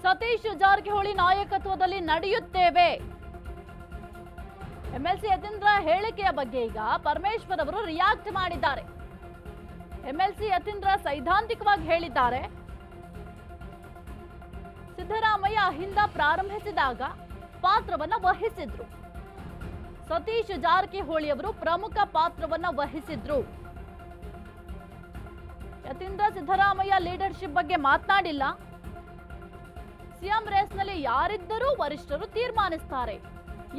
ಸತೀಶ್ ಜಾರಕಿಹೊಳಿ ನಾಯಕತ್ವದಲ್ಲಿ ನಡೆಯುತ್ತೇವೆ. ಎಂಎಲ್ಸಿ ಯತೀಂದ್ರ ಹೇಳಿಕೆಯ ಬಗ್ಗೆ ಈಗ ಪರಮೇಶ್ವರ್ ಅವರು ರಿಯಾಕ್ಟ್ ಮಾಡಿದ್ದಾರೆ. ಎಂಎಲ್ಸಿ ಯತೀಂದ್ರ ಸೈದ್ಧಾಂತಿಕವಾಗಿ ಹೇಳಿದ್ದಾರೆ, ಸಿದ್ದರಾಮಯ್ಯ ಅಹಿಂದ ಪ್ರಾರಂಭಿಸಿದಾಗ ಪಾತ್ರವನ್ನ ವಹಿಸಿದ್ರು. ಸತೀಶ್ ಜಾರಕಿಹೊಳಿ ಅವರು ಪ್ರಮುಖ ಪಾತ್ರವನ್ನ ವಹಿಸಿದ್ರು. ಯತೀಂದ್ರ ಸಿದ್ದರಾಮಯ್ಯ ಲೀಡರ್ಶಿಪ್ ಬಗ್ಗೆ ಮಾತನಾಡಿಲ್ಲ. ಸಿಎಂ ರೇಸ್ನಲ್ಲಿ ಯಾರಿದ್ದರೂ ವರಿಷ್ಠರು ತೀರ್ಮಾನಿಸ್ತಾರೆ.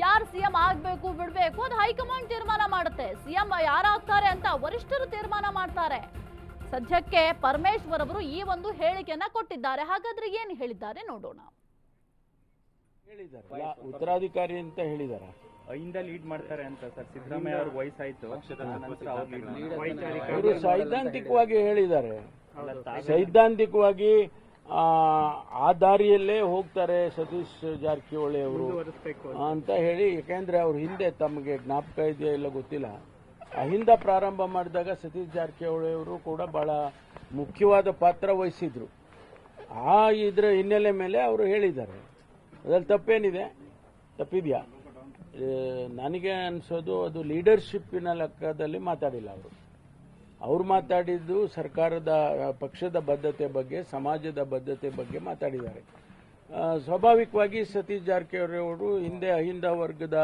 ಯಾರು ಸಿಎಂ ಆಗ್ಬೇಕು ಬಿಡ್ಬೇಕು ಅದು ಹೈಕಮಾಂಡ್ ತೀರ್ಮಾನ ಮಾಡುತ್ತೆ. ಸಿಎಂ ಯಾರಾಗ್ತಾರೆ ಅಂತ ವರಿಷ್ಠರು ತೀರ್ಮಾನ ಮಾಡ್ತಾರೆ. ಸದ್ಯಕ್ಕೆ ಪರಮೇಶ್ವರ್ ಅವರು ಈ ಒಂದು ಹೇಳಿಕೆಯನ್ನ ಕೊಟ್ಟಿದ್ದಾರೆ. ಹಾಗಾದ್ರೆ ಏನು ಹೇಳಿದ್ದಾರೆ ನೋಡೋಣ. ಉತ್ತರಾಧಿಕಾರಿ ಅಂತ ಹೇಳಿದಾರ, ಅಹಿಂದ ಲೀಡ್ ಮಾಡ್ತಾರೆ ಅಂತ ಸರ್. ಸಿದ್ದರಾಮಯ್ಯ ಅವ್ರ ವಯಸ್ಸಾಯ್ತು, ಅವರು ಸೈದ್ಧಾಂತಿಕವಾಗಿ ಹೇಳಿದ್ದಾರೆ. ಸೈದ್ಧಾಂತಿಕವಾಗಿ ಆ ದಾರಿಯಲ್ಲೇ ಹೋಗ್ತಾರೆ ಸತೀಶ್ ಜಾರಕಿಹೊಳಿ ಅವರು ಅಂತ ಹೇಳಿ. ಯಾಕೆಂದ್ರೆ ಅವ್ರ ಹಿಂದೆ ತಮಗೆ ಜ್ಞಾಪಕ ಇದೆಯಾ ಇಲ್ಲ ಗೊತ್ತಿಲ್ಲ, ಅಹಿಂದ ಪ್ರಾರಂಭ ಮಾಡಿದಾಗ ಸತೀಶ್ ಜಾರಕಿಹೊಳಿ ಅವರು ಕೂಡ ಬಹಳ ಮುಖ್ಯವಾದ ಪಾತ್ರ ವಹಿಸಿದ್ರು. ಆ ಇದ್ರ ಹಿನ್ನೆಲೆ ಮೇಲೆ ಅವರು ಹೇಳಿದ್ದಾರೆ. ಅದ್ರಲ್ಲಿ ತಪ್ಪೇನಿದೆ? ತಪ್ಪಿದ್ಯಾ? ನನಗೆ ಅನ್ಸೋದು ಅದು ಲೀಡರ್ಶಿಪ್ಪಿನ ಲೆಕ್ಕದಲ್ಲಿ ಮಾತಾಡಿಲ್ಲ ಅವರು. ಅವ್ರು ಮಾತಾಡಿದ್ದು ಸರ್ಕಾರದ ಪಕ್ಷದ ಬದ್ಧತೆ ಬಗ್ಗೆ, ಸಮಾಜದ ಬದ್ಧತೆ ಬಗ್ಗೆ ಮಾತಾಡಿದ್ದಾರೆ. ಸ್ವಾಭಾವಿಕವಾಗಿ ಸತೀಶ್ ಜಾರಕಿಹೊಳಿ ಅವರು ಹಿಂದೆ ಅಹಿಂದ ವರ್ಗದ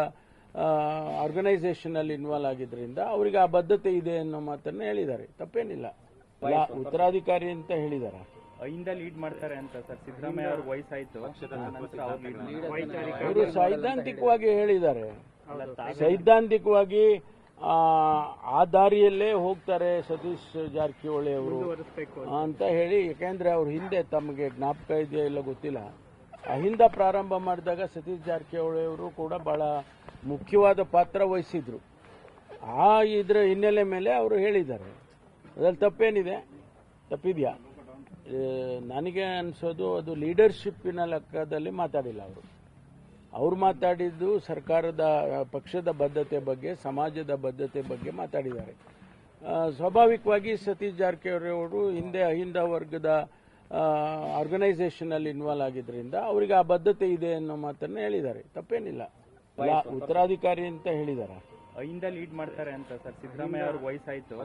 ಆರ್ಗನೈಸೇಷನ್ ಅಲ್ಲಿ ಇನ್ವಾಲ್ವ್ ಆಗಿದ್ರಿಂದ ಅವರಿಗೆ ಆ ಬದ್ಧತೆ ಇದೆ ಅನ್ನೋ ಮಾತನ್ನ ಹೇಳಿದ್ದಾರೆ. ತಪ್ಪೇನಿಲ್ಲ. ಉತ್ತರಾಧಿಕಾರಿ ಅಂತ ಹೇಳಿದಾರ, ಅಹಿಂದ ಲೀಡ್ ಮಾಡ್ತಾರೆ ಅಂತ ಸರ್. ಸಿದ್ದರಾಮಯ್ಯ ಅವ್ರ ವಯಸ್ಸಾಯ್ತು, ಅವರು ಸೈದ್ಧಾಂತಿಕವಾಗಿ ಹೇಳಿದ್ದಾರೆ. ಸೈದ್ಧಾಂತಿಕವಾಗಿ ಆ ದಾರಿಯಲ್ಲೇ ಹೋಗ್ತಾರೆ ಸತೀಶ್ ಜಾರಕಿಹೊಳಿ ಅವರು ಅಂತ ಹೇಳಿ. ಯಾಕೆಂದ್ರೆ ಅವ್ರ ಹಿಂದೆ ತಮಗೆ ಜ್ಞಾಪಕ ಇದೆಯಾ ಇಲ್ಲ ಗೊತ್ತಿಲ್ಲ, ಅಹಿಂದ ಪ್ರಾರಂಭ ಮಾಡಿದಾಗ ಸತೀಶ್ ಜಾರಕಿಹೊಳಿ ಅವರು ಕೂಡ ಬಹಳ ಮುಖ್ಯವಾದ ಪಾತ್ರ ವಹಿಸಿದ್ರು. ಆ ಇದ್ರ ಹಿನ್ನೆಲೆ ಮೇಲೆ ಅವರು ಹೇಳಿದ್ದಾರೆ. ಅದ್ರಲ್ಲಿ ತಪ್ಪೇನಿದೆ? ತಪ್ಪಿದ್ಯಾ? ನನಗೆ ಅನ್ಸೋದು ಅದು ಲೀಡರ್ಶಿಪ್ಪಿನ ಲೆಕ್ಕದಲ್ಲಿ ಮಾತಾಡಿಲ್ಲ ಅವರು. ಅವ್ರು ಮಾತಾಡಿದ್ದು ಸರ್ಕಾರದ ಪಕ್ಷದ ಬದ್ಧತೆ ಬಗ್ಗೆ, ಸಮಾಜದ ಬದ್ಧತೆ ಬಗ್ಗೆ ಮಾತಾಡಿದ್ದಾರೆ. ಸ್ವಾಭಾವಿಕವಾಗಿ ಸತೀಶ್ ಜಾರಕಿಹೊಳಿ ಅವರು ಹಿಂದೆ ಅಹಿಂದ ವರ್ಗದ ಆರ್ಗನೈಸೇಷನ್ ಅಲ್ಲಿ ಇನ್ವಾಲ್ವ್ ಆಗಿದ್ರಿಂದ ಅವರಿಗೆ ಆ ಬದ್ಧತೆ ಇದೆ ಅನ್ನೋ ಮಾತನ್ನ ಹೇಳಿದ್ದಾರೆ. ತಪ್ಪೇನಿಲ್ಲ. ಉತ್ತರಾಧಿಕಾರಿ ಅಂತ ಹೇಳಿದಾರ, ಅಹಿಂದ ಲೀಡ್ ಮಾಡ್ತಾರೆ ಅಂತ ಸರ್. ಸಿದ್ದರಾಮಯ್ಯ ಅವ್ರ ವಯಸ್ಸಾಯ್ತು,